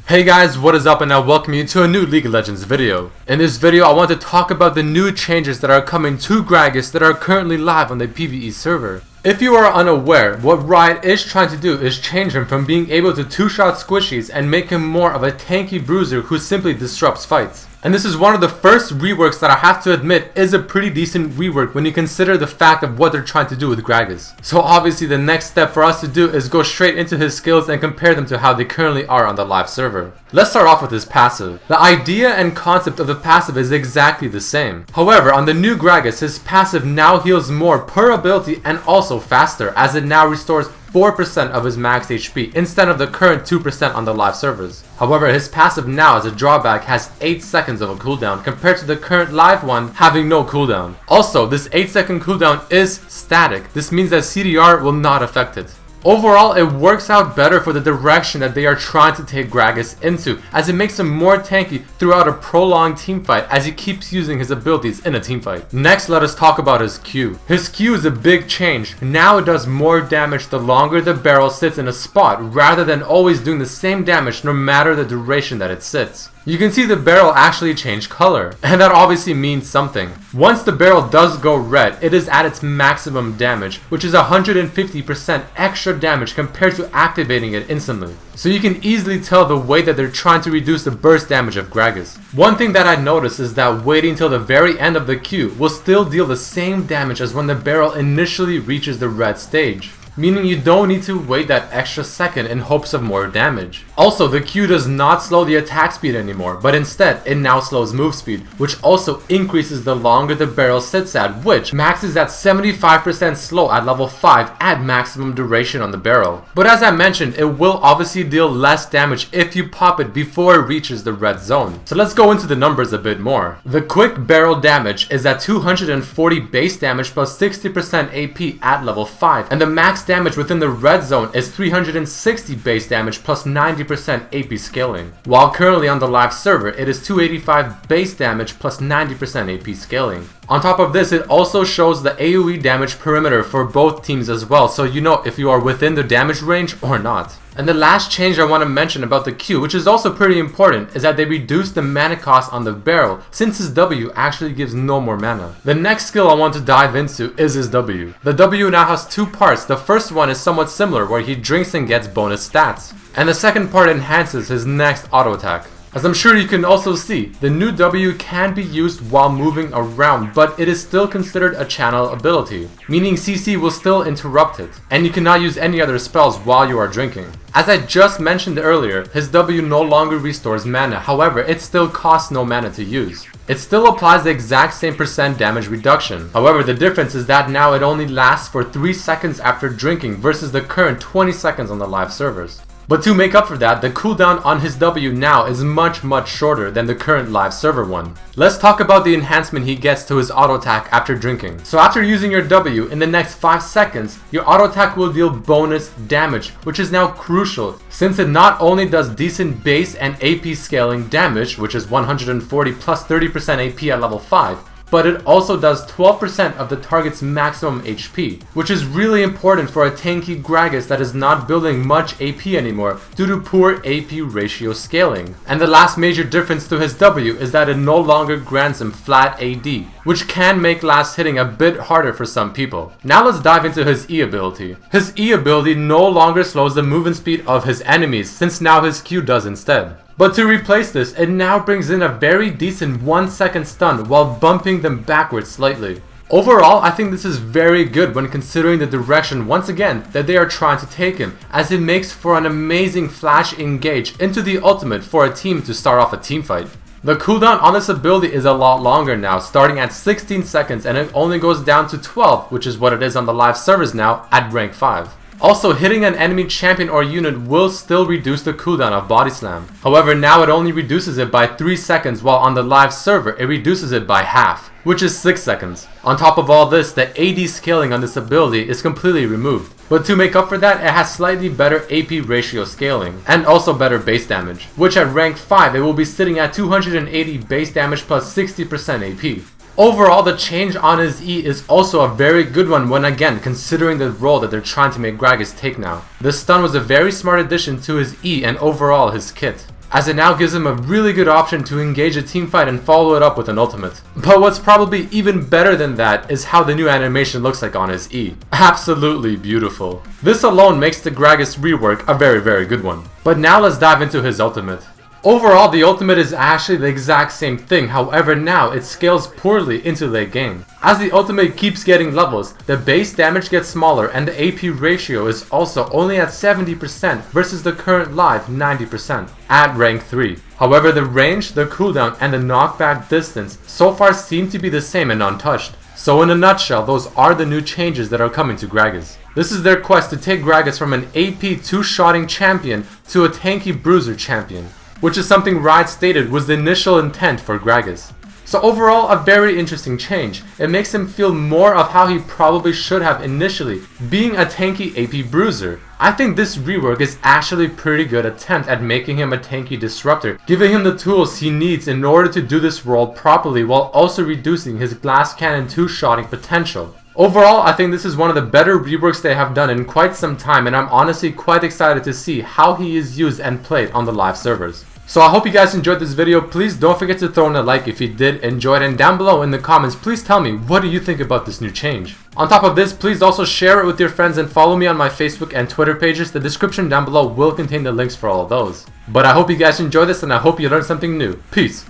Hey guys, what is up, and I welcome you to a new League of Legends video. In this video I want to talk about the new changes that are coming to Gragas that are currently live on the PBE server. If you are unaware, what Riot is trying to do is change him from being able to two-shot squishies and make him more of a tanky bruiser who simply disrupts fights. And this is one of the first reworks that I have to admit is a pretty decent rework when you consider the fact of what they're trying to do with Gragas. So obviously the next step for us to do is go straight into his skills and compare them to how they currently are on the live server. Let's start off with his passive. The idea and concept of the passive is exactly the same. However, on the new Gragas, his passive now heals more per ability and also faster, as it now restores 4% of his max HP instead of the current 2% on the live servers. However, his passive now as a drawback has 8 seconds of a cooldown compared to the current live one having no cooldown. Also, this 8-second cooldown is static. This means that CDR will not affect it. Overall, it works out better for the direction that they are trying to take Gragas into, as it makes him more tanky throughout a prolonged teamfight as he keeps using his abilities in a teamfight. Next, let us talk about his Q. His Q is a big change. Now it does more damage the longer the barrel sits in a spot, rather than always doing the same damage no matter the duration that it sits. You can see the barrel actually change color, and that obviously means something. Once the barrel does go red, it is at its maximum damage, which is 150% extra damage compared to activating it instantly. So you can easily tell the way that they're trying to reduce the burst damage of Gragas. One thing that I noticed is that waiting till the very end of the Q will still deal the same damage as when the barrel initially reaches the red stage, meaning you don't need to wait that extra second in hopes of more damage. Also, the Q does not slow the attack speed anymore, but instead it now slows move speed, which also increases the longer the barrel sits at, which maxes at 75% slow at level 5 at maximum duration on the barrel. But as I mentioned, it will obviously deal less damage if you pop it before it reaches the red zone. So let's go into the numbers a bit more. The quick barrel damage is at 240 base damage plus 60% AP at level 5, and the max damage within the red zone is 360 base damage plus 90% AP scaling. While currently on the live server, it is 285 base damage plus 90% AP scaling. On top of this, it also shows the AoE damage perimeter for both teams as well, so you know if you are within the damage range or not. And the last change I want to mention about the Q, which is also pretty important, is that they reduced the mana cost on the barrel, since his W actually gives no more mana. The next skill I want to dive into is his W. The W now has two parts. The first one is somewhat similar, where he drinks and gets bonus stats, and the second part enhances his next auto attack. As I'm sure you can also see, the new W can be used while moving around, but it is still considered a channel ability, meaning CC will still interrupt it, and you cannot use any other spells while you are drinking. As I just mentioned earlier, his W no longer restores mana, however, it still costs no mana to use. It still applies the exact same % damage reduction. However, the difference is that now it only lasts for 3 seconds after drinking versus the current 20 seconds on the live servers. But to make up for that, the cooldown on his W now is much shorter than the current live server one. Let's talk about the enhancement he gets to his auto attack after drinking. So after using your W, in the next 5 seconds, your auto attack will deal bonus damage, which is now crucial, since it not only does decent base and AP scaling damage, which is 140 plus 30% AP at level 5, but it also does 12% of the target's maximum HP, which is really important for a tanky Gragas that is not building much AP anymore due to poor AP ratio scaling. And the last major difference to his W is that it no longer grants him flat AD, which can make last hitting a bit harder for some people. Now let's dive into his E ability. His E ability no longer slows the movement speed of his enemies, since now his Q does instead. But to replace this, it now brings in a very decent 1-second stun while bumping them backwards slightly. Overall, I think this is very good when considering the direction, once again, that they are trying to take him, as it makes for an amazing flash engage into the ultimate for a team to start off a teamfight. The cooldown on this ability is a lot longer now, starting at 16 seconds, and it only goes down to 12, which is what it is on the live servers now at rank 5. Also, hitting an enemy champion or unit will still reduce the cooldown of Body Slam. However, now it only reduces it by 3 seconds, while on the live server it reduces it by half, which is 6 seconds. On top of all this, the AD scaling on this ability is completely removed. But to make up for that, it has slightly better AP ratio scaling, and also better base damage, which at rank 5 it will be sitting at 280 base damage plus 60% AP. Overall, the change on his E is also a very good one when again considering the role that they're trying to make Gragas take now. The stun was a very smart addition to his E and overall his kit. as it now gives him a really good option to engage a team fight and follow it up with an ultimate. But what's probably even better than that is how the new animation looks like on his E. Absolutely beautiful. This alone makes the Gragas rework a very good one. But now let's dive into his ultimate. Overall, the ultimate is actually the exact same thing, however now it scales poorly into late game. As the ultimate keeps getting levels, the base damage gets smaller and the AP ratio is also only at 70% versus the current live 90% at rank 3. However, the range, the cooldown, and the knockback distance so far seem to be the same and untouched. So in a nutshell, those are the new changes that are coming to Gragas. This is their quest to take Gragas from an AP 2-shotting champion to a tanky bruiser champion, which is something Riot stated was the initial intent for Gragas. So overall, a very interesting change. It makes him feel more of how he probably should have initially, being a tanky AP bruiser. I think this rework is actually a pretty good attempt at making him a tanky disruptor, giving him the tools he needs in order to do this role properly while also reducing his glass cannon 2-shotting potential. Overall, I think this is one of the better reworks they have done in quite some time, and I'm honestly quite excited to see how he is used and played on the live servers. So I hope you guys enjoyed this video. Please don't forget to throw in a like if you did enjoy it, and down below in the comments please tell me what do you think about this new change. On top of this, please also share it with your friends and follow me on my Facebook and Twitter pages. The description down below will contain the links for all of those. But I hope you guys enjoyed this and I hope you learned something new. Peace!